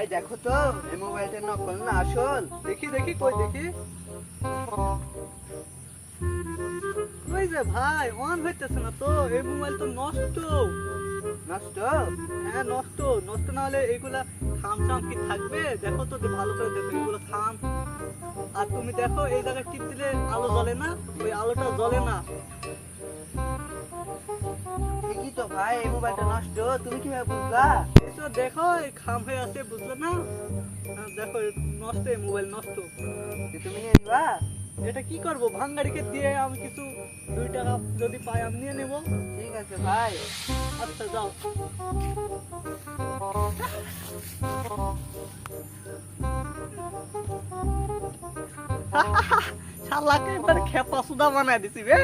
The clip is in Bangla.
ভাই দেখো তো এই মোবাইলটা নকল না আসল? দেখি দেখি কই দেখি। ওই যে ভাই অন হইতেছে না তো, এই মোবাইল তো নষ্ট। নষ্ট? হ্যাঁ নষ্ট। নষ্ট না হলে এইগুলা থাম থাম কি থাকবে? দেখো তো ভালো করে দেখো, এগুলো থাম। আর তুমি দেখো এই জায়গায় টিপ দিলে আলো জ্বলে না, ওই আলোটা জ্বলে না। ঠিকই তো ভাই, এই মোবাইলটা নষ্ট। তুমি কিভাবে বুঝলা? এই তো দেখো এই খাম হয়ে আছে, বুঝলে না? দেখো নষ্ট, এই মোবাইল নষ্ট। তুমি নিয়ে নিবা? এটা কি করবো, ভাঙ্গারিকে দিয়ে আমি কিছু 2 টাকা যদি পাই আমি নিয়ে নেবো। ঠিক আছে ভাই। আচ্ছা যাও। শালাকে একবার খেপা সুদা বানাই দিছি বে।